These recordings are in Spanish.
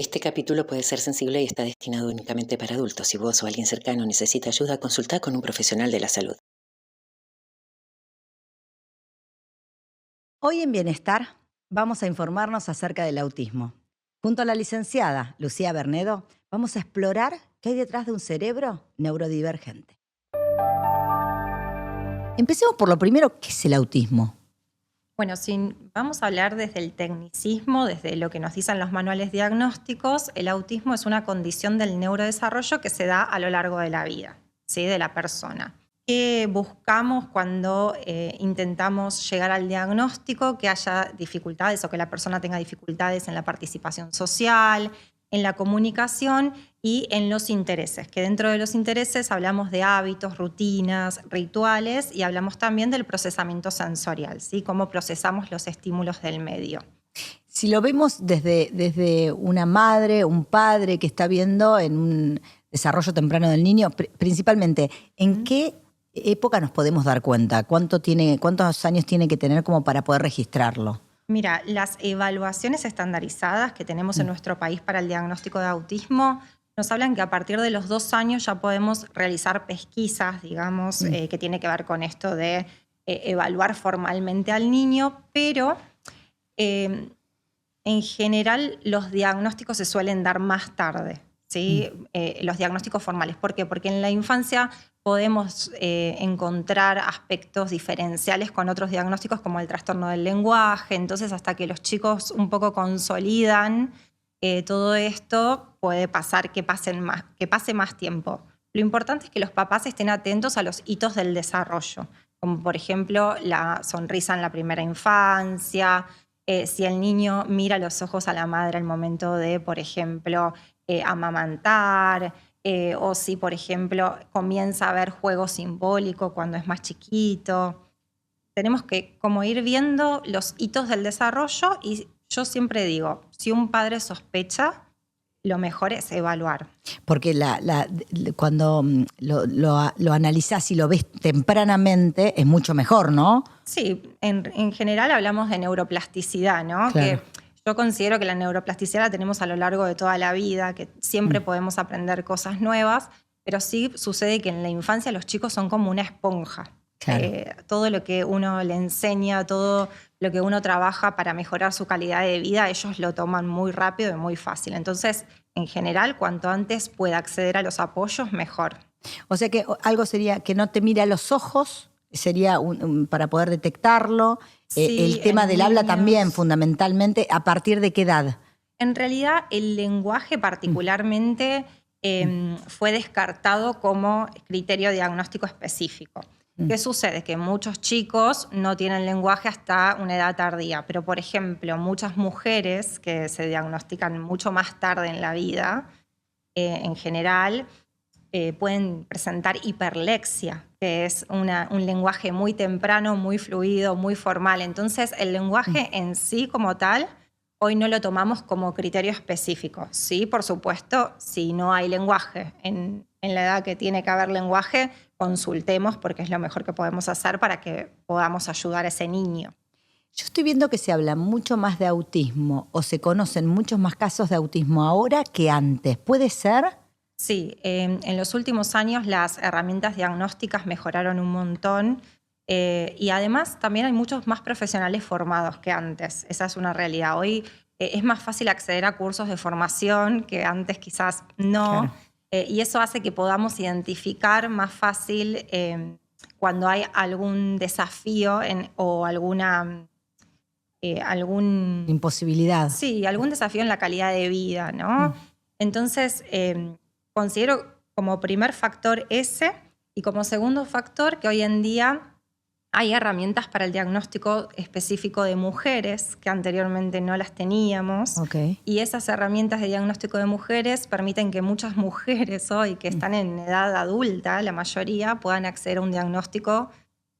Este capítulo puede ser sensible y está destinado únicamente para adultos. Si vos o alguien cercano necesita ayuda, consulta con un profesional de la salud. Hoy en Bienestar vamos a informarnos acerca del autismo. Junto a la licenciada Lucía Bernedo, vamos a explorar qué hay detrás de un cerebro neurodivergente. Empecemos por lo primero, ¿qué es el autismo? Bueno, si vamos a hablar desde el tecnicismo, desde lo que nos dicen los manuales diagnósticos, el autismo es una condición del neurodesarrollo que se da a lo largo de la vida, ¿sí? De la persona. ¿Qué buscamos cuando intentamos llegar al diagnóstico? Que haya dificultades o que la persona tenga dificultades en la participación social, en la comunicación y en los intereses, que dentro de los intereses hablamos de hábitos, rutinas, rituales y hablamos también del procesamiento sensorial, ¿sí? Cómo procesamos los estímulos del medio. Si lo vemos desde una madre, un padre que está viendo en un desarrollo temprano del niño, principalmente, ¿en qué época nos podemos dar cuenta? ¿Cuántos años tiene que tener como para poder registrarlo? Mira, las evaluaciones estandarizadas que tenemos en nuestro país para el diagnóstico de autismo nos hablan que a partir de los 2 años ya podemos realizar pesquisas, digamos, que tiene que ver con esto de evaluar formalmente al niño, pero en general los diagnósticos se suelen dar más tarde, ¿sí? Los diagnósticos formales. ¿Por qué? Porque en la infancia podemos encontrar aspectos diferenciales con otros diagnósticos como el trastorno del lenguaje. Entonces, hasta que los chicos un poco consolidan todo esto, puede pasar que pase más tiempo. Lo importante es que los papás estén atentos a los hitos del desarrollo, como por ejemplo la sonrisa en la primera infancia, si el niño mira a los ojos a la madre al momento de, por ejemplo, amamantar, o si, por ejemplo, comienza a ver juego simbólico cuando es más chiquito. Tenemos que como ir viendo los hitos del desarrollo y yo siempre digo, si un padre sospecha, lo mejor es evaluar. Porque cuando lo analizás y lo ves tempranamente es mucho mejor, ¿no? Sí, en general hablamos de neuroplasticidad, ¿no? Claro. Que yo considero que la neuroplasticidad la tenemos a lo largo de toda la vida, que siempre podemos aprender cosas nuevas, pero sí sucede que en la infancia los chicos son como una esponja. Claro. Todo lo que uno le enseña, todo lo que uno trabaja para mejorar su calidad de vida, ellos lo toman muy rápido y muy fácil. Entonces, en general, cuanto antes pueda acceder a los apoyos, mejor. O sea que algo sería que no te mire a los ojos, sería para poder detectarlo. Sí, el tema en del habla niños. también, fundamentalmente, ¿a partir de qué edad? En realidad, el lenguaje particularmente fue descartado como criterio diagnóstico específico. ¿Qué sucede? Que muchos chicos no tienen lenguaje hasta una edad tardía, pero por ejemplo, muchas mujeres que se diagnostican mucho más tarde en la vida, en general, pueden presentar hiperlexia, que es un lenguaje muy temprano, muy fluido, muy formal. Entonces, el lenguaje en sí como tal, hoy no lo tomamos como criterio específico. Sí, por supuesto, si no hay lenguaje en la edad que tiene que haber lenguaje, consultemos porque es lo mejor que podemos hacer para que podamos ayudar a ese niño. Yo estoy viendo que se habla mucho más de autismo o se conocen muchos más casos de autismo ahora que antes. ¿Puede ser? Sí, en los últimos años las herramientas diagnósticas mejoraron un montón y además también hay muchos más profesionales formados que antes. Esa es una realidad. Hoy es más fácil acceder a cursos de formación que antes quizás no. Claro. Y eso hace que podamos identificar más fácil cuando hay algún desafío o algún Imposibilidad. Sí, algún desafío en la calidad de vida, ¿no? Entonces, considero como primer factor ese y como segundo factor que hoy en día hay herramientas para el diagnóstico específico de mujeres que anteriormente no las teníamos. Okay. Y esas herramientas de diagnóstico de mujeres permiten que muchas mujeres hoy que están en edad adulta, la mayoría, puedan acceder a un diagnóstico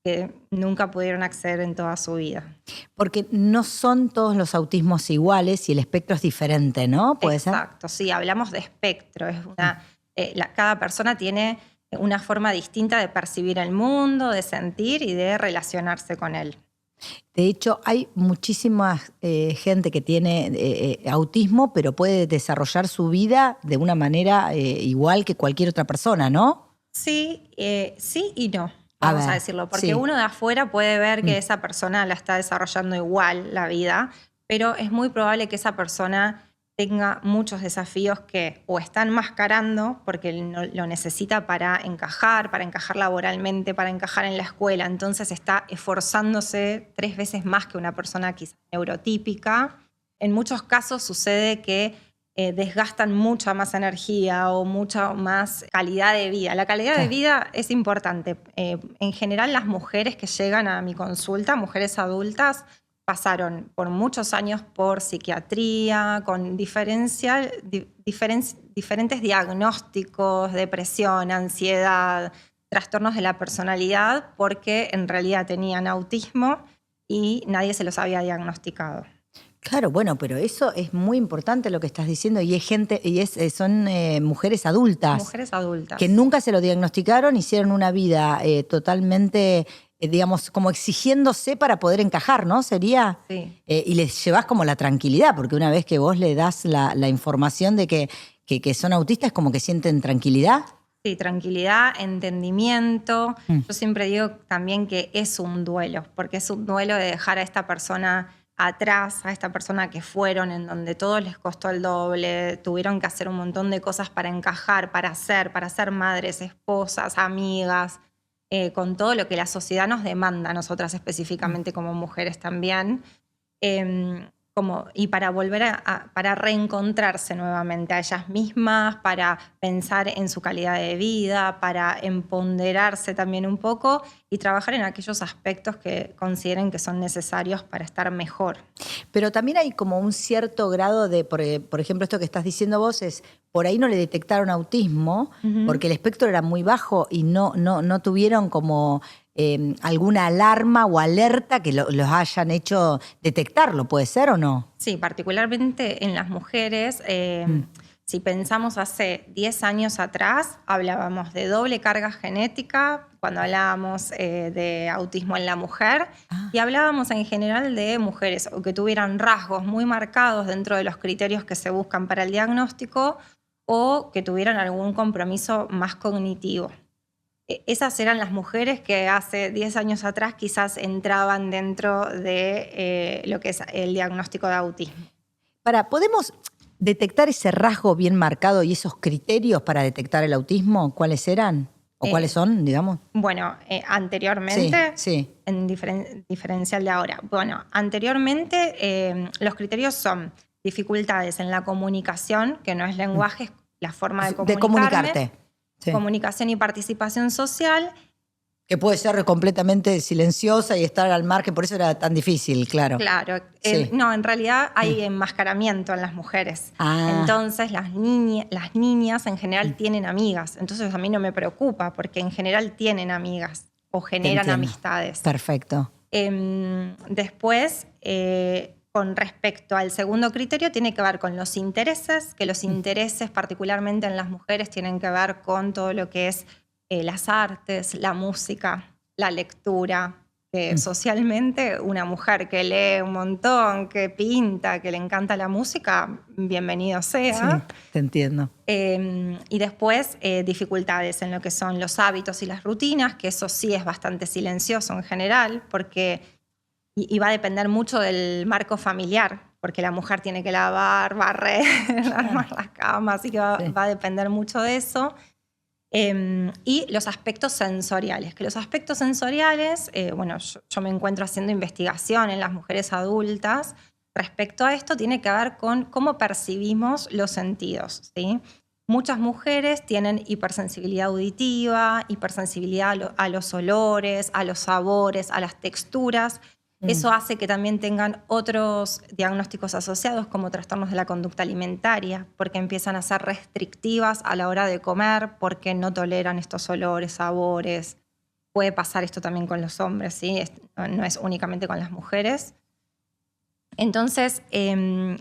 que nunca pudieron acceder en toda su vida. Porque no son todos los autismos iguales y el espectro es diferente, ¿no? ¿Puede ser? Exacto, sí, hablamos de espectro. Es cada persona tiene una forma distinta de percibir el mundo, de sentir y de relacionarse con él. De hecho, hay muchísima gente que tiene autismo, pero puede desarrollar su vida de una manera igual que cualquier otra persona, ¿no? Sí, sí y no, vamos a decirlo, porque sí. uno de afuera puede ver que esa persona la está desarrollando igual la vida, pero es muy probable que esa persona tenga muchos desafíos que o está enmascarando porque lo necesita para encajar laboralmente, para encajar en la escuela, entonces está esforzándose 3 veces más que una persona quizás neurotípica. En muchos casos sucede que desgastan mucha más energía o mucha más calidad de vida. La calidad de vida es importante. En general, las mujeres que llegan a mi consulta, mujeres adultas, pasaron por muchos años por psiquiatría, con diferentes diagnósticos, depresión, ansiedad, trastornos de la personalidad, porque en realidad tenían autismo y nadie se los había diagnosticado. Claro, bueno, pero eso es muy importante lo que estás diciendo y es gente son mujeres adultas. Mujeres adultas. Que nunca se lo diagnosticaron, hicieron una vida totalmente, digamos, como exigiéndose para poder encajar, ¿no? Sería. Sí. Y les llevas como la tranquilidad, porque una vez que vos le das la información de que son autistas, como que sienten tranquilidad. Sí, tranquilidad, entendimiento. Yo siempre digo también que es un duelo, porque es un duelo de dejar a esta persona atrás, a esta persona que fueron, en donde todo les costó el doble, tuvieron que hacer un montón de cosas para encajar, para ser madres, esposas, amigas, con todo lo que la sociedad nos demanda a nosotras específicamente como mujeres también. Y para volver para reencontrarse nuevamente a ellas mismas, para pensar en su calidad de vida, para empoderarse también un poco y trabajar en aquellos aspectos que consideren que son necesarios para estar mejor. Pero también hay como un cierto grado de, por ejemplo, esto que estás diciendo vos es, por ahí no le detectaron autismo porque el espectro era muy bajo y no tuvieron como alguna alarma o alerta que los hayan hecho detectarlo, ¿puede ser o no? Sí, particularmente en las mujeres. Si pensamos hace 10 años atrás, hablábamos de doble carga genética, cuando hablábamos de autismo en la mujer, y hablábamos en general de mujeres o que tuvieran rasgos muy marcados dentro de los criterios que se buscan para el diagnóstico o que tuvieran algún compromiso más cognitivo. Esas eran las mujeres que hace 10 años atrás quizás entraban dentro de lo que es el diagnóstico de autismo. ¿Podemos detectar ese rasgo bien marcado y esos criterios para detectar el autismo? ¿Cuáles eran? ¿O cuáles son, digamos? Bueno, anteriormente, sí. En diferencial de ahora. Bueno, anteriormente los criterios son dificultades en la comunicación, que no es lenguaje, es la forma de comunicarte. Sí. Comunicación y participación social. Que puede ser completamente silenciosa y estar al margen, por eso era tan difícil, claro. Claro. Sí. No, en realidad hay enmascaramiento en las mujeres. Entonces las niñas en general tienen amigas. Entonces a mí no me preocupa porque en general tienen amigas o generan amistades. Perfecto. Después, con respecto al segundo criterio, tiene que ver con los intereses, que los intereses particularmente en las mujeres tienen que ver con todo lo que es las artes, la música, la lectura. Socialmente, una mujer que lee un montón, que pinta, que le encanta la música, bienvenido sea. Sí, te entiendo. Y después, dificultades en lo que son los hábitos y las rutinas, que eso sí es bastante silencioso en general, porque y va a depender mucho del marco familiar, porque la mujer tiene que lavar, barrer, armar las camas, así que va a depender mucho de eso. Y los aspectos sensoriales, que los aspectos sensoriales, yo me encuentro haciendo investigación en las mujeres adultas respecto a esto, tiene que ver con cómo percibimos los sentidos, ¿sí? Muchas mujeres tienen hipersensibilidad auditiva, hipersensibilidad a los olores, a los sabores, a las texturas. Eso hace que también tengan otros diagnósticos asociados como trastornos de la conducta alimentaria, porque empiezan a ser restrictivas a la hora de comer, porque no toleran estos olores, sabores. Puede pasar esto también con los hombres, ¿sí? No es únicamente con las mujeres. Entonces,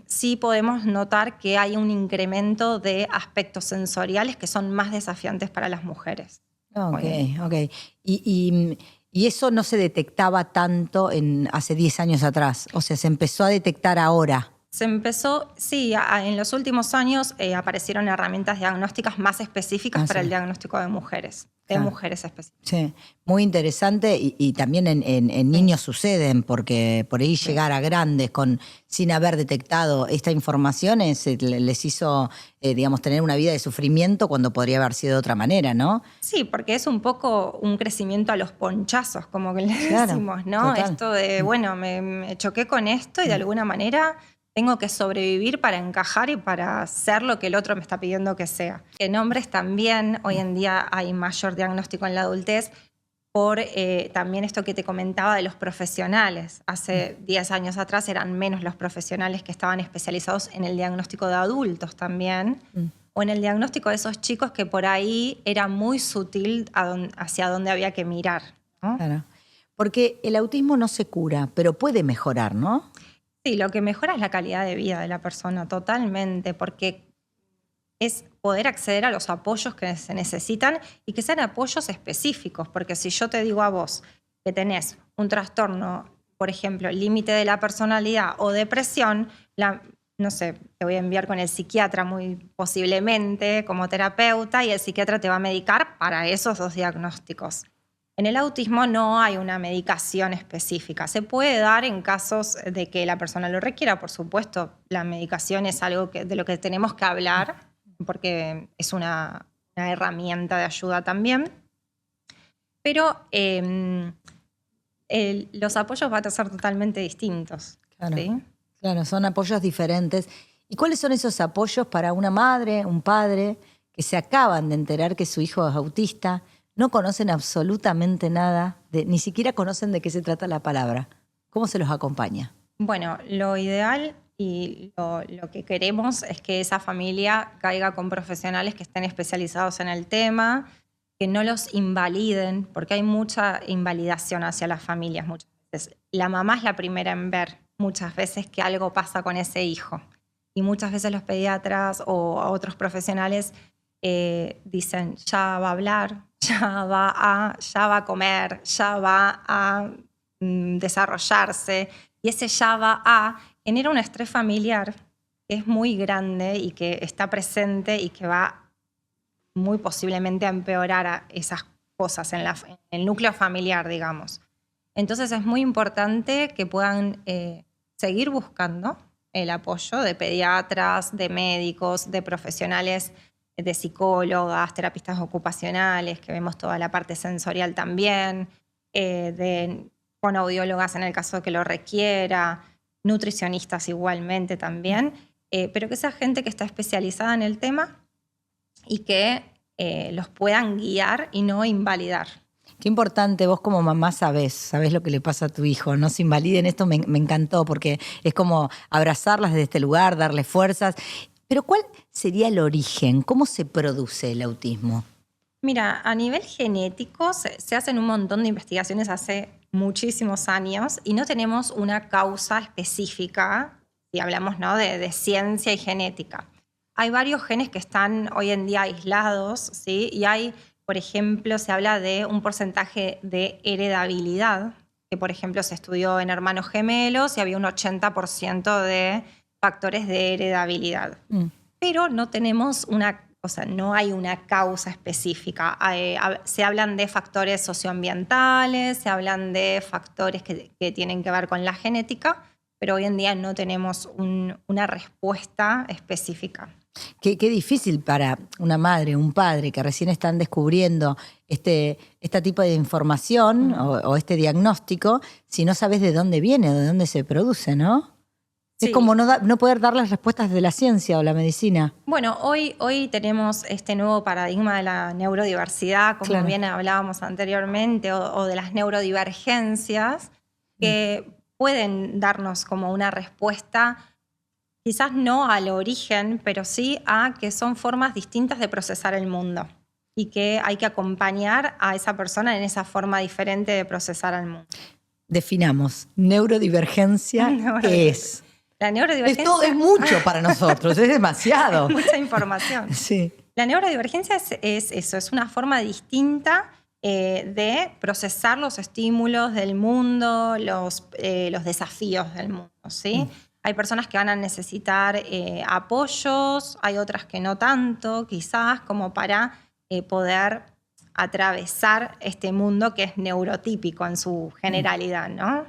sí podemos notar que hay un incremento de aspectos sensoriales que son más desafiantes para las mujeres. Ok. Y eso no se detectaba tanto hace 10 años atrás. O sea, se empezó a detectar ahora. Se empezó, sí, en los últimos años aparecieron herramientas diagnósticas más específicas para el diagnóstico de mujeres, mujeres específicas. Sí, muy interesante y también en niños suceden, porque por ahí llegar a grandes sin haber detectado esta información les hizo, digamos, tener una vida de sufrimiento cuando podría haber sido de otra manera, ¿no? Sí, porque es un poco un crecimiento a los ponchazos, como que le decimos, ¿no? Total. Esto de, bueno, me choqué con esto y de alguna manera tengo que sobrevivir para encajar y para ser lo que el otro me está pidiendo que sea. En hombres también, hoy en día hay mayor diagnóstico en la adultez por también esto que te comentaba de los profesionales. Hace 10 años atrás eran menos los profesionales que estaban especializados en el diagnóstico de adultos también, o en el diagnóstico de esos chicos que por ahí era muy sutil hacia dónde había que mirar, ¿no? Claro. Porque el autismo no se cura, pero puede mejorar, ¿no? Sí, lo que mejora es la calidad de vida de la persona totalmente, porque es poder acceder a los apoyos que se necesitan y que sean apoyos específicos, porque si yo te digo a vos que tenés un trastorno, por ejemplo, límite de la personalidad o depresión, no sé, te voy a enviar con el psiquiatra muy posiblemente como terapeuta y el psiquiatra te va a medicar para esos dos diagnósticos. En el autismo no hay una medicación específica. Se puede dar en casos de que la persona lo requiera, por supuesto. La medicación es algo de lo que tenemos que hablar porque es una herramienta de ayuda también. Pero los apoyos van a ser totalmente distintos. Claro, ¿sí? Claro, son apoyos diferentes. ¿Y cuáles son esos apoyos para una madre, un padre que se acaban de enterar que su hijo es autista? No conocen absolutamente nada, ni siquiera conocen de qué se trata la palabra. ¿Cómo se los acompaña? Bueno, lo ideal y lo que queremos es que esa familia caiga con profesionales que estén especializados en el tema, que no los invaliden, porque hay mucha invalidación hacia las familias muchas veces. La mamá es la primera en ver muchas veces que algo pasa con ese hijo. Y muchas veces los pediatras o otros profesionales dicen, ya va a hablar, ya va a comer, ya va a desarrollarse. Y ese ya va a genera un estrés familiar que es muy grande y que está presente y que va muy posiblemente a empeorar a esas cosas en el núcleo familiar, digamos. Entonces es muy importante que puedan seguir buscando el apoyo de pediatras, de médicos, de profesionales, de psicólogas, terapistas ocupacionales, que vemos toda la parte sensorial también, de fonoaudiólogas en el caso de que lo requiera, nutricionistas igualmente también, pero que sea gente que está especializada en el tema y que los puedan guiar y no invalidar. Qué importante, vos como mamá sabés lo que le pasa a tu hijo, no se invaliden. Esto me encantó porque es como abrazarlas desde este lugar, darle fuerzas. Pero ¿cuál sería el origen? ¿Cómo se produce el autismo? Mira, a nivel genético se hacen un montón de investigaciones hace muchísimos años y no tenemos una causa específica, si hablamos, ¿no?, de ciencia y genética. Hay varios genes que están hoy en día aislados, ¿sí? Y hay, por ejemplo, se habla de un porcentaje de heredabilidad, que por ejemplo se estudió en hermanos gemelos y había un 80% de factores de heredabilidad. Pero no tenemos no hay una causa específica. Se hablan de factores socioambientales, se hablan de factores que tienen que ver con la genética, pero hoy en día no tenemos una respuesta específica. Qué difícil para una madre, un padre que recién están descubriendo este tipo de información o este diagnóstico, si no sabes de dónde viene o de dónde se produce, ¿no? Sí. Es como no poder dar las respuestas de la ciencia o la medicina. Bueno, hoy tenemos este nuevo paradigma de la neurodiversidad, como claro, bien hablábamos anteriormente, o de las neurodivergencias, que pueden darnos como una respuesta, quizás no al origen, pero sí a que son formas distintas de procesar el mundo y que hay que acompañar a esa persona en esa forma diferente de procesar al mundo. Definamos, neurodivergencia, ¿qué es? La neurodivergencia es mucho para nosotros, es demasiado. Mucha información. Sí. La neurodivergencia es eso, es una forma distinta de procesar los estímulos del mundo, los desafíos del mundo, ¿sí? Hay personas que van a necesitar apoyos, hay otras que no tanto, quizás, como para poder atravesar este mundo que es neurotípico en su generalidad, ¿no?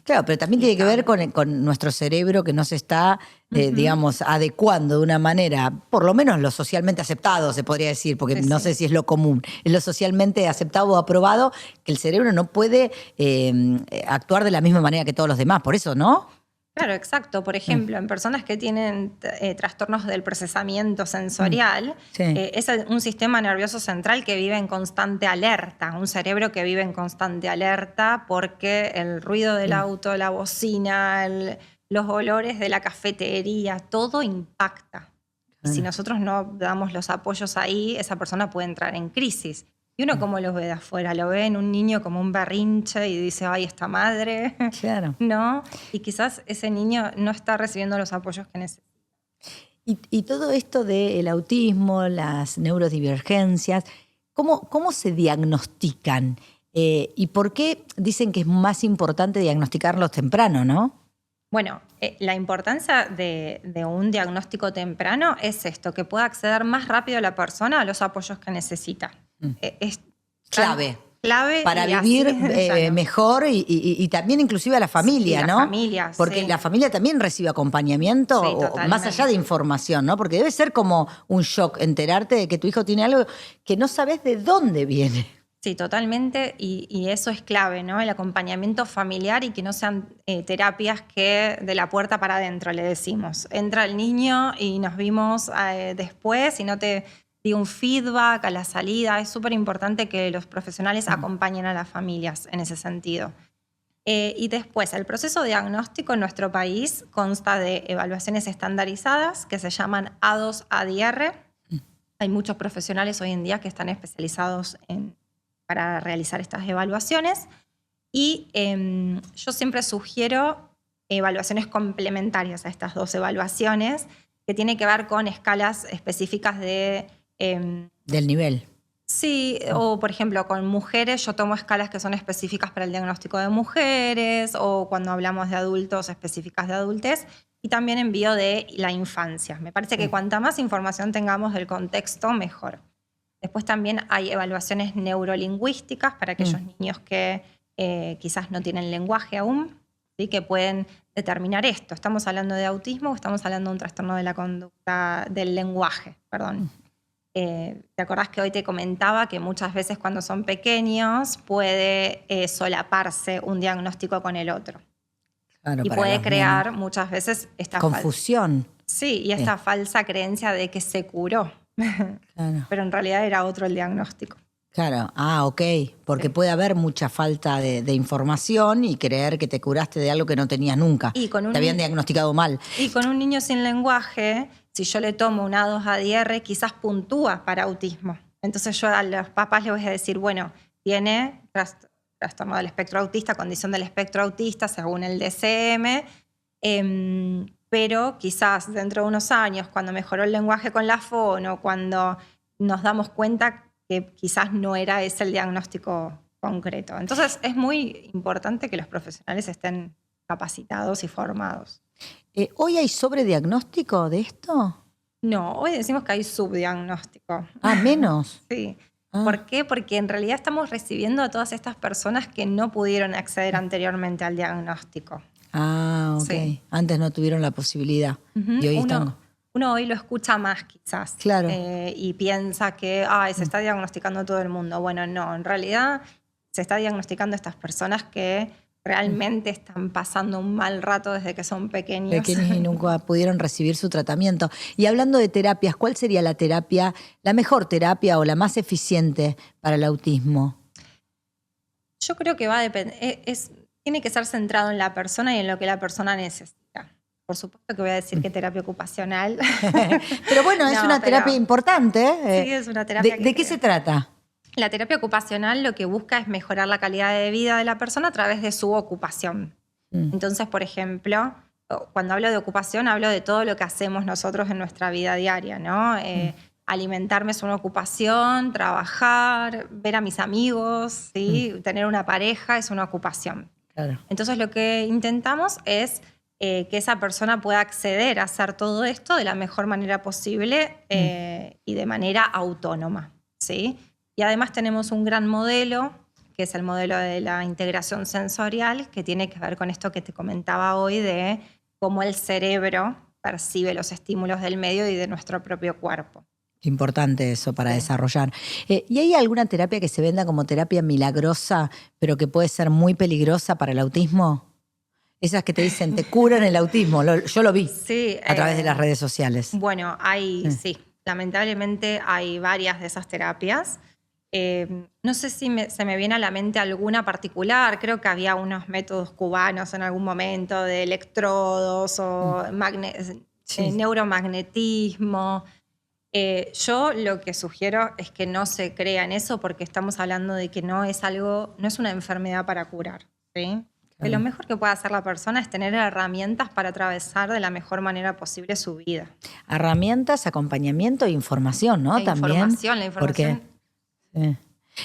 Claro, pero también tiene que ver con nuestro cerebro que no se está, digamos, adecuando de una manera, por lo menos lo socialmente aceptado, se podría decir, porque no sé si es lo común, es lo socialmente aceptado o aprobado, que el cerebro no puede actuar de la misma manera que todos los demás, por eso, ¿no? Claro, exacto. Por ejemplo, en personas que tienen trastornos del procesamiento sensorial, es un sistema nervioso central que vive en constante alerta, un cerebro que vive en constante alerta porque el ruido del auto, la bocina, los olores de la cafetería, todo impacta. Y si nosotros no damos los apoyos ahí, esa persona puede entrar en crisis. ¿Y uno cómo lo ve de afuera? Lo ve en un niño como un berrinche y dice, ay, esta madre. Claro. ¿No? Y quizás ese niño no está recibiendo los apoyos que necesita. Y todo esto del autismo, las neurodivergencias, ¿cómo se diagnostican? ¿Y por qué dicen que es más importante diagnosticarlos temprano, no? Bueno, la importancia de un diagnóstico temprano es esto, que pueda acceder más rápido la persona a los apoyos que necesita. Es clave para y vivir así, mejor y también inclusive a la familia, sí, ¿no? La familia, porque la familia también recibe acompañamiento, o más allá de información, ¿no? Porque debe ser como un shock enterarte de que tu hijo tiene algo que no sabes de dónde viene. Sí, totalmente, y eso es clave, ¿no? El acompañamiento familiar y que no sean terapias que de la puerta para adentro, le decimos. Entra el niño y nos vimos después y no te di un feedback a la salida. Es súper importante que los profesionales acompañen a las familias en ese sentido. Y después, el proceso diagnóstico en nuestro país consta de evaluaciones estandarizadas que se llaman A2-ADR. Hay muchos profesionales hoy en día que están especializados para realizar estas evaluaciones. Y yo siempre sugiero evaluaciones complementarias a estas dos evaluaciones, que tiene que ver con escalas específicas de... del nivel. Sí, o por ejemplo, con mujeres yo tomo escalas que son específicas para el diagnóstico de mujeres, o cuando hablamos de adultos, específicas de adultez, y también envío de la infancia. Me parece que cuanta más información tengamos del contexto, mejor. Después también hay evaluaciones neurolingüísticas para aquellos niños que quizás no tienen lenguaje aún, ¿sí? Que pueden determinar esto. ¿Estamos hablando de autismo o estamos hablando de un trastorno de la conducta del lenguaje? Perdón. ¿Te acordás que hoy te comentaba que muchas veces cuando son pequeños puede solaparse un diagnóstico con el otro? Claro, y puede crear muchas veces esta confusión. Sí, y esta falsa creencia de que se curó. Claro. Pero en realidad era otro el diagnóstico. Claro, ok, porque puede haber mucha falta de información y creer que te curaste de algo que no tenías nunca. Te habían diagnosticado mal. Y con un niño sin lenguaje, si yo le tomo un A2-ADR, quizás puntúa para autismo. Entonces yo a los papás les voy a decir, bueno, tiene trastorno del espectro autista, condición del espectro autista según el DSM, pero quizás dentro de unos años, cuando mejoró el lenguaje con la fono, cuando nos damos cuenta que quizás no era ese el diagnóstico concreto. Entonces es muy importante que los profesionales estén capacitados y formados. ¿Hoy hay sobrediagnóstico de esto? No, hoy decimos que hay subdiagnóstico. ¿Menos? Sí. ¿Por qué? Porque en realidad estamos recibiendo a todas estas personas que no pudieron acceder anteriormente al diagnóstico. Ok. Sí. Antes no tuvieron la posibilidad. Y hoy uno hoy lo escucha más quizás. Claro. Y piensa que se está diagnosticando todo el mundo. Bueno, no, en realidad se está diagnosticando a estas personas que realmente están pasando un mal rato desde que son pequeños. Pequeños y nunca pudieron recibir su tratamiento. Y hablando de terapias, ¿cuál sería la mejor terapia o la más eficiente para el autismo? Yo creo que va a depender, tiene que ser centrado en la persona y en lo que la persona necesita. Por supuesto que voy a decir que terapia ocupacional. Pero bueno, es una terapia importante. Sí, es una terapia. ¿De qué se trata? La terapia ocupacional lo que busca es mejorar la calidad de vida de la persona a través de su ocupación. Entonces, por ejemplo, cuando hablo de ocupación, hablo de todo lo que hacemos nosotros en nuestra vida diaria, ¿no? alimentarme es una ocupación, trabajar, ver a mis amigos, ¿sí? Tener una pareja es una ocupación. Claro. Entonces lo que intentamos es que esa persona pueda acceder a hacer todo esto de la mejor manera posible y de manera autónoma, ¿sí? Y además tenemos un gran modelo, que es el modelo de la integración sensorial, que tiene que ver con esto que te comentaba hoy de cómo el cerebro percibe los estímulos del medio y de nuestro propio cuerpo. Importante eso para desarrollar. ¿Y hay alguna terapia que se venda como terapia milagrosa, pero que puede ser muy peligrosa para el autismo? Esas que te dicen, te curan el autismo. Yo lo vi a través de las redes sociales. Bueno, sí, lamentablemente hay varias de esas terapias. No sé si se me viene a la mente alguna particular. Creo que había unos métodos cubanos en algún momento de electrodos o neuromagnetismo. Yo lo que sugiero es que no se crea en eso porque estamos hablando de que no es una enfermedad para curar, ¿sí? Que lo mejor que puede hacer la persona es tener herramientas para atravesar de la mejor manera posible su vida. Herramientas, acompañamiento e información, ¿no? También. La información.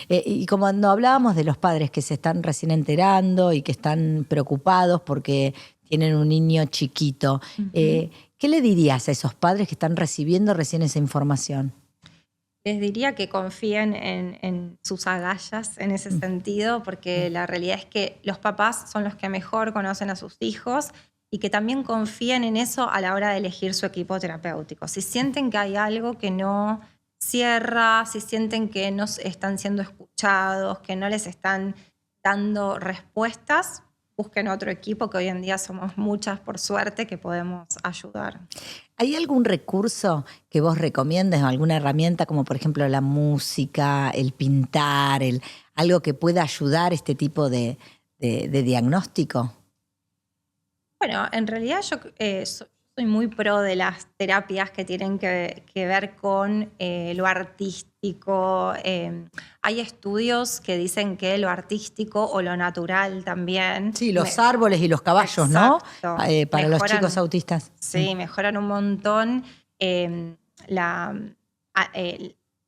Y como cuando hablábamos de los padres que se están recién enterando y que están preocupados porque tienen un niño chiquito, ¿qué le dirías a esos padres que están recibiendo recién esa información? Les diría que confíen en sus agallas en ese sentido, porque la realidad es que los papás son los que mejor conocen a sus hijos y que también confíen en eso a la hora de elegir su equipo terapéutico. Si sienten que hay algo que no cierra, si sienten que no están siendo escuchados, que no les están dando respuestas, busquen otro equipo, que hoy en día somos muchas, por suerte, que podemos ayudar. ¿Hay algún recurso que vos recomiendes, alguna herramienta como por ejemplo la música, el pintar, algo que pueda ayudar este tipo de diagnóstico? Bueno, en realidad yo soy muy pro de las terapias que tienen que ver con lo artístico. Hay estudios que dicen que lo artístico o lo natural también. Sí, los árboles y los caballos, exacto, ¿no? Para los chicos autistas. Sí, mejoran un montón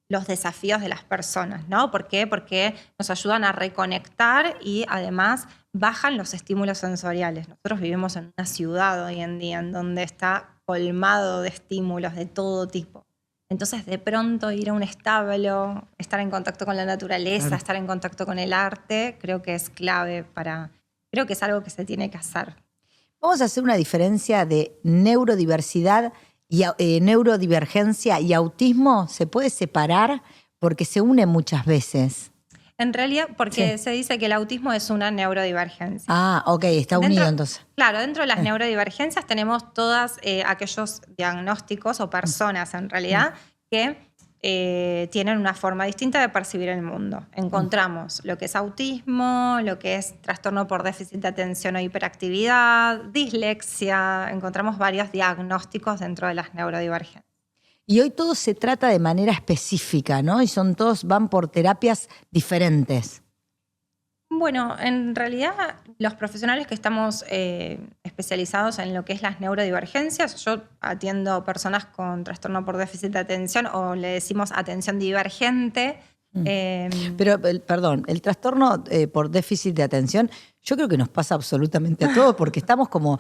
los desafíos de las personas, ¿no? ¿Por qué? Porque nos ayudan a reconectar y además bajan los estímulos sensoriales. Nosotros vivimos en una ciudad hoy en día en donde está colmado de estímulos de todo tipo. Entonces, de pronto ir a un establo, estar en contacto con la naturaleza, claro, estar en contacto con el arte, creo que es clave creo que es algo que se tiene que hacer. Vamos a hacer una diferencia de neurodiversidad y neurodivergencia y autismo. ¿Se puede separar? Porque se une muchas veces. En realidad, porque se dice que el autismo es una neurodivergencia. Ah, ok, está unido entonces. Claro, dentro de las neurodivergencias tenemos todos aquellos diagnósticos o personas en realidad que tienen una forma distinta de percibir el mundo. Encontramos lo que es autismo, lo que es trastorno por déficit de atención o hiperactividad, dislexia, encontramos varios diagnósticos dentro de las neurodivergencias. Y hoy todo se trata de manera específica, ¿no? Y van por terapias diferentes. Bueno, en realidad los profesionales que estamos especializados en lo que es las neurodivergencias, yo atiendo personas con trastorno por déficit de atención o le decimos atención divergente. Pero, perdón, el trastorno por déficit de atención, yo creo que nos pasa absolutamente a todos porque estamos como,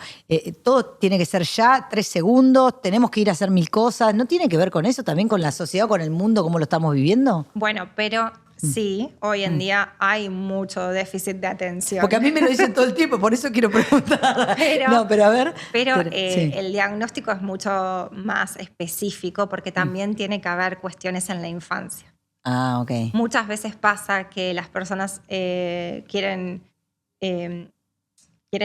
todo tiene que ser ya, 3 segundos, tenemos que ir a hacer 1000 cosas. ¿No tiene que ver con eso también, con la sociedad, con el mundo, cómo lo estamos viviendo? Bueno, pero sí, hoy en día hay mucho déficit de atención. Porque a mí me lo dicen todo el tiempo, por eso quiero preguntar. Pero a ver. El diagnóstico es mucho más específico porque también tiene que haber cuestiones en la infancia. Ah, ok. Muchas veces pasa que las personas quieren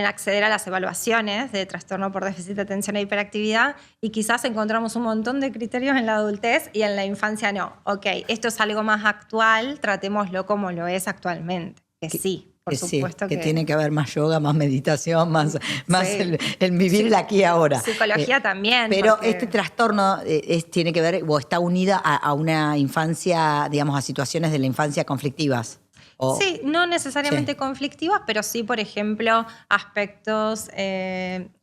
acceder a las evaluaciones de trastorno por déficit de atención e hiperactividad y quizás encontramos un montón de criterios en la adultez y en la infancia no. Ok, esto es algo más actual, tratémoslo como lo es actualmente. Que sí. Por supuesto que tiene que haber más yoga, más meditación, más el vivir el aquí y ahora. Psicología también. Pero este trastorno tiene que ver o está unida a una infancia, digamos, a situaciones de la infancia conflictivas. Sí, no necesariamente conflictivas, pero sí, por ejemplo, aspectos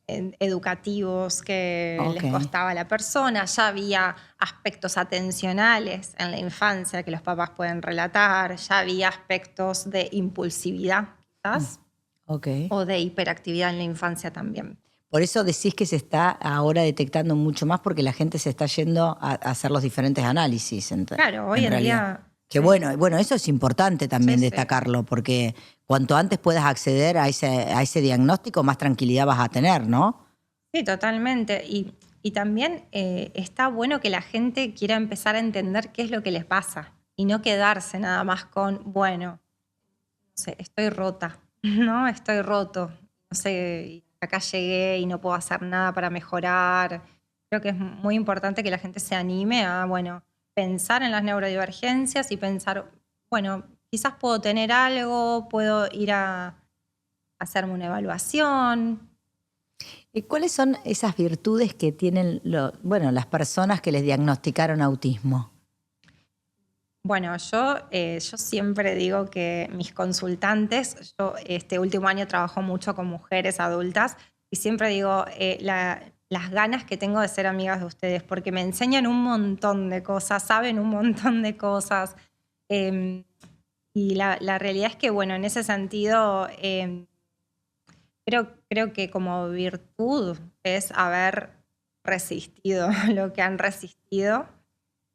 educativos que Ok. les costaba a la persona, ya había aspectos atencionales en la infancia que los papás pueden relatar, ya había aspectos de impulsividad quizás, Ok. o de hiperactividad en la infancia también. Por eso decís que se está ahora detectando mucho más porque la gente se está yendo a hacer los diferentes análisis. Claro, hoy en realidad. día... Que sí, bueno, eso es importante también sí, sí. destacarlo, porque cuanto antes puedas acceder a ese diagnóstico, más tranquilidad vas a tener, ¿no? Sí, totalmente. Y también está bueno que la gente quiera empezar a entender qué es lo que les pasa y no quedarse nada más con, bueno, no sé, estoy rota, ¿no? Estoy roto, no sé, acá llegué y no puedo hacer nada para mejorar. Creo que es muy importante que la gente se anime a, bueno, pensar en las neurodivergencias y pensar, bueno, quizás puedo tener algo, puedo ir a hacerme una evaluación. ¿Y cuáles son esas virtudes que tienen las personas que les diagnosticaron autismo? Bueno, yo siempre digo que mis consultantes, yo este último año trabajo mucho con mujeres adultas y siempre digo las ganas que tengo de ser amigas de ustedes, porque me enseñan un montón de cosas, saben un montón de cosas. Y la realidad es que, bueno, en ese sentido, creo que como virtud es haber resistido lo que han resistido.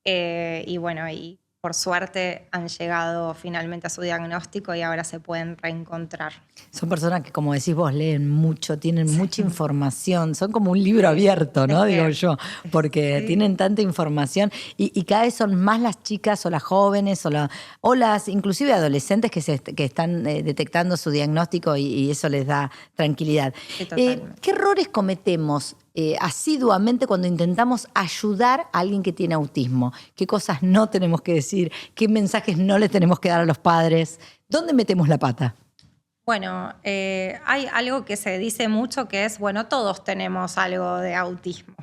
Y bueno, y por suerte han llegado finalmente a su diagnóstico y ahora se pueden reencontrar. Son personas que, como decís vos, leen mucho, tienen mucha información, son como un libro abierto, ¿no? Digo yo, porque Sí. tienen tanta información y cada vez son más las chicas o las jóvenes o las inclusive adolescentes que están detectando su diagnóstico y eso les da tranquilidad. Sí, totalmente. ¿Qué errores cometemos asiduamente cuando intentamos ayudar a alguien que tiene autismo? ¿Qué cosas no tenemos que decir? ¿Qué mensajes no le tenemos que dar a los padres? ¿Dónde metemos la pata? Bueno, hay algo que se dice mucho que es, bueno, todos tenemos algo de autismo,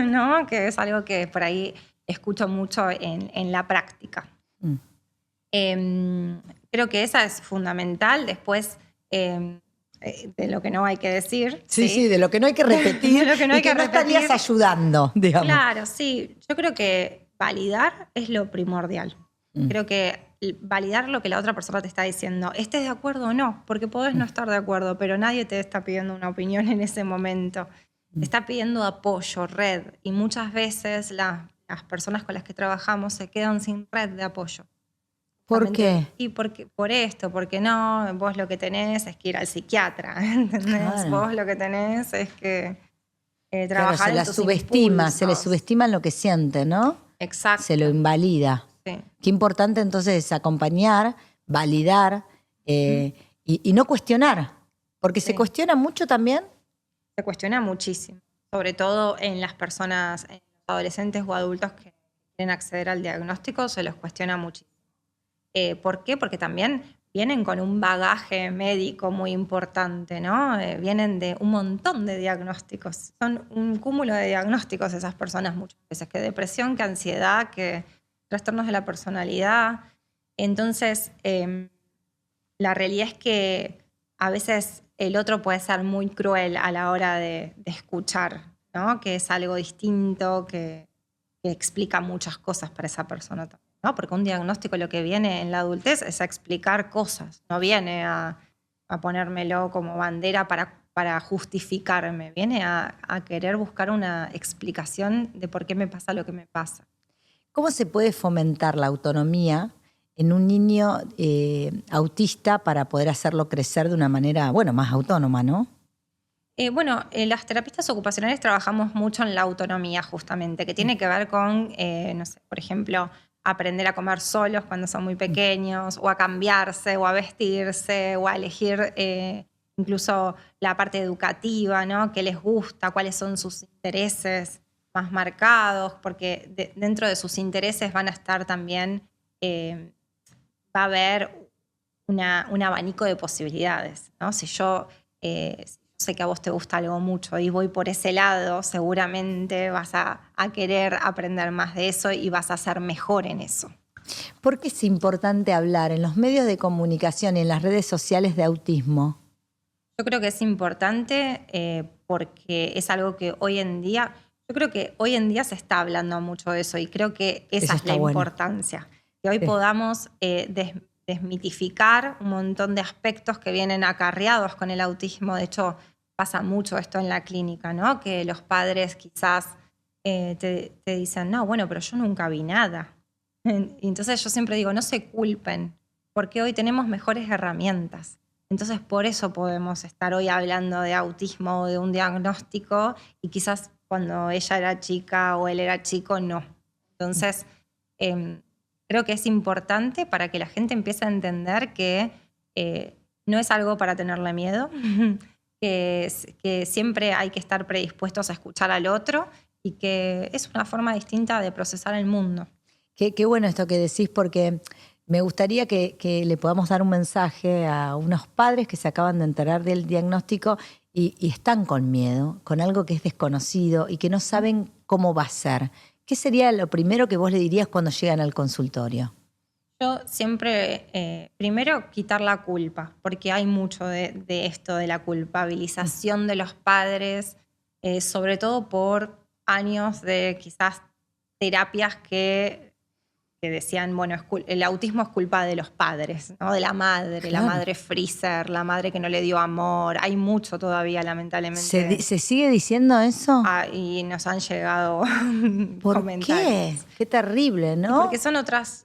¿no? Que es algo que por ahí escucho mucho en la práctica. Mm. Creo que esa es fundamental. Después, de lo que no hay que decir. Sí, de lo que no hay que repetir De lo que no hay y que que no estarías repetir. ayudando, digamos. Claro, sí. Yo creo que validar es lo primordial. Creo que validar lo que la otra persona te está diciendo, estés de acuerdo o no, porque podés no estar de acuerdo, pero nadie te está pidiendo una opinión en ese momento. Te está pidiendo apoyo, red, y muchas veces las personas con las que trabajamos se quedan sin red de apoyo. ¿Por qué? Y por esto, porque no, vos lo que tenés es que ir al psiquiatra, ¿entendés? Claro. Vos lo que tenés es que Claro, trabajar se la en tus subestima, se le impulsos. subestima lo que siente, ¿no? Exacto. Se lo invalida. Sí. Qué importante entonces es acompañar, validar y no cuestionar, porque se Sí. cuestiona mucho también. Se cuestiona muchísimo, sobre todo en las personas, en los adolescentes o adultos que quieren acceder al diagnóstico, se los cuestiona muchísimo. ¿Por qué? Porque también vienen con un bagaje médico muy importante, ¿no? Vienen de un montón de diagnósticos. Son un cúmulo de diagnósticos esas personas muchas veces, que depresión, que ansiedad, que trastornos de la personalidad. Entonces, la realidad es que a veces el otro puede ser muy cruel a la hora de escuchar, ¿no? Que es algo distinto, que explica muchas cosas para esa persona también, ¿no? Porque un diagnóstico lo que viene en la adultez es a explicar cosas, no viene a ponérmelo como bandera para justificarme, viene a querer buscar una explicación de por qué me pasa lo que me pasa. ¿Cómo se puede fomentar la autonomía en un niño autista para poder hacerlo crecer de una manera, más autónoma, ¿no? Las terapistas ocupacionales trabajamos mucho en la autonomía justamente, que tiene que ver con, no sé, por ejemplo, aprender a comer solos cuando son muy pequeños, o a cambiarse, o a vestirse, o a elegir incluso la parte educativa, ¿no? ¿Qué les gusta? ¿Cuáles son sus intereses más marcados? Porque dentro de sus intereses van a estar también, va a haber un abanico de posibilidades, ¿no? Si yo sé que a vos te gusta algo mucho y voy por ese lado, seguramente vas a querer aprender más de eso y vas a ser mejor en eso. ¿Por qué es importante hablar en los medios de comunicación y en las redes sociales de autismo? Yo creo que es importante porque es algo que hoy en día, yo creo que hoy en día se está hablando mucho de eso y creo que esa es la importancia. Que hoy podamos desmitificar un montón de aspectos que vienen acarreados con el autismo. De hecho, pasa mucho esto en la clínica, ¿no? Que los padres quizás te dicen, no, bueno, pero yo nunca vi nada. Y entonces yo siempre digo, no se culpen, porque hoy tenemos mejores herramientas. Entonces por eso podemos estar hoy hablando de autismo o de un diagnóstico y quizás cuando ella era chica o él era chico, no. Entonces creo que es importante para que la gente empiece a entender que no es algo para tenerle miedo, que siempre hay que estar predispuestos a escuchar al otro y que es una forma distinta de procesar el mundo. Qué bueno esto que decís, porque me gustaría que le podamos dar un mensaje a unos padres que se acaban de enterar del diagnóstico y están con miedo, con algo que es desconocido y que no saben cómo va a ser. ¿Qué sería lo primero que vos le dirías cuando llegan al consultorio? Yo siempre, primero, quitar la culpa, porque hay mucho de esto, de la culpabilización de los padres, sobre todo por años de quizás terapias que decían, bueno, el autismo es culpa de los padres, ¿no? De la madre, claro. La madre freezer, la madre que no le dio amor. Hay mucho todavía, lamentablemente. ¿Se sigue diciendo eso? Y nos han llegado ¿Por comentarios. qué? Qué terrible, ¿no? Y porque son otras...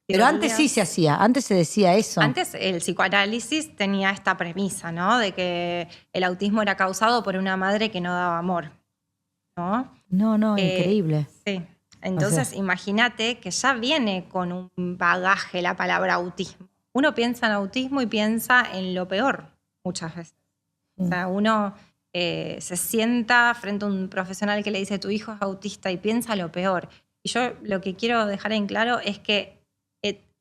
Pero antes sí se hacía, antes se decía eso. Antes el psicoanálisis tenía esta premisa, ¿no? De que el autismo era causado por una madre que no daba amor, ¿no? No, increíble. Sí. Entonces, imagínate que ya viene con un bagaje la palabra autismo. Uno piensa en autismo y piensa en lo peor muchas veces. O sea, uno se sienta frente a un profesional que le dice tu hijo es autista y piensa lo peor. Y yo lo que quiero dejar en claro es que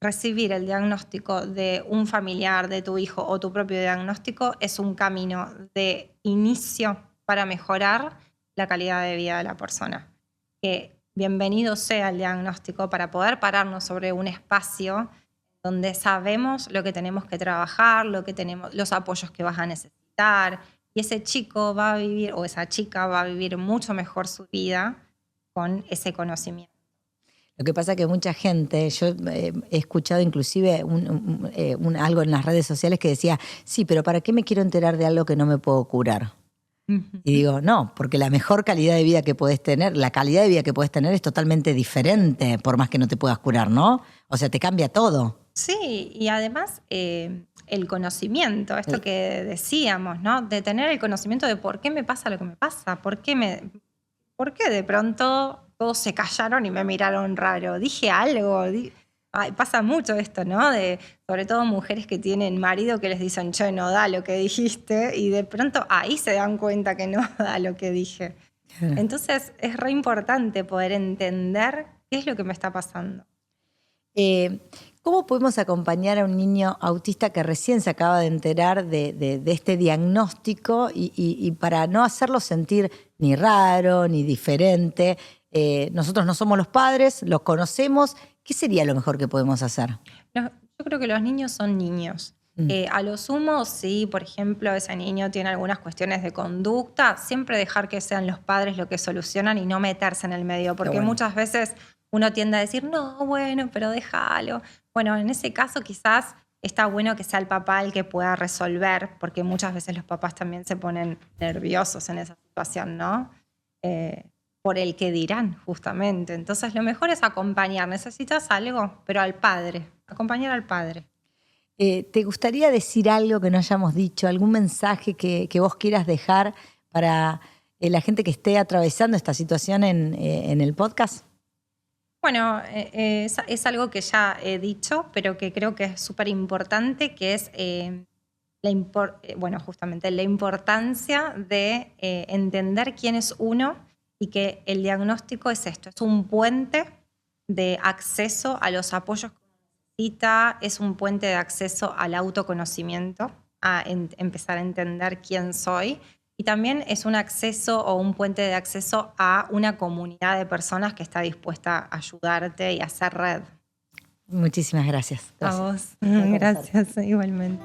recibir el diagnóstico de un familiar, de tu hijo o tu propio diagnóstico es un camino de inicio para mejorar la calidad de vida de la persona. Que bienvenido sea el diagnóstico para poder pararnos sobre un espacio donde sabemos lo que tenemos que trabajar, los apoyos que vas a necesitar, y ese chico va a vivir, o esa chica va a vivir mucho mejor su vida con ese conocimiento. Lo que pasa es que mucha gente, yo he escuchado inclusive algo en las redes sociales que decía, sí, pero ¿para qué me quiero enterar de algo que no me puedo curar? Y digo, no, porque la mejor calidad de vida que puedes tener, la calidad de vida que puedes tener es totalmente diferente, por más que no te puedas curar, ¿no? O sea, te cambia todo. Sí, y además el conocimiento, esto que decíamos, ¿no? De tener el conocimiento de por qué me pasa lo que me pasa, por qué de pronto todos se callaron y me miraron raro. Dije algo. Pasa mucho esto, ¿no? Sobre todo mujeres que tienen marido que les dicen, che, no da lo que dijiste, y de pronto ahí se dan cuenta que no da lo que dije. Entonces es re importante poder entender qué es lo que me está pasando. ¿Cómo podemos acompañar a un niño autista que recién se acaba de enterar de este diagnóstico y para no hacerlo sentir ni raro ni diferente? Nosotros no somos los padres, los conocemos. ¿Qué sería lo mejor que podemos hacer? Yo creo que los niños son niños. A lo sumo, si, por ejemplo, ese niño tiene algunas cuestiones de conducta, siempre dejar que sean los padres lo que solucionan y no meterse en el medio, porque muchas veces uno tiende a decir, no, bueno, pero déjalo. Bueno, en ese caso quizás está bueno que sea el papá el que pueda resolver, porque muchas veces los papás también se ponen nerviosos en esa situación, ¿no? Por el que dirán, justamente. Entonces, lo mejor es acompañar. Necesitas algo, pero al padre. Acompañar al padre. ¿Te gustaría decir algo que no hayamos dicho? ¿Algún mensaje que vos quieras dejar para la gente que esté atravesando esta situación en el podcast? Bueno, es algo que ya he dicho, pero que creo que es súper importante, que es justamente la importancia de entender quién es uno y que el diagnóstico es esto, es un puente de acceso a los apoyos que necesita, es un puente de acceso al autoconocimiento, a empezar a entender quién soy, y también es un acceso o un puente de acceso a una comunidad de personas que está dispuesta a ayudarte y a hacer red. Muchísimas gracias. A vos. Gracias, igualmente.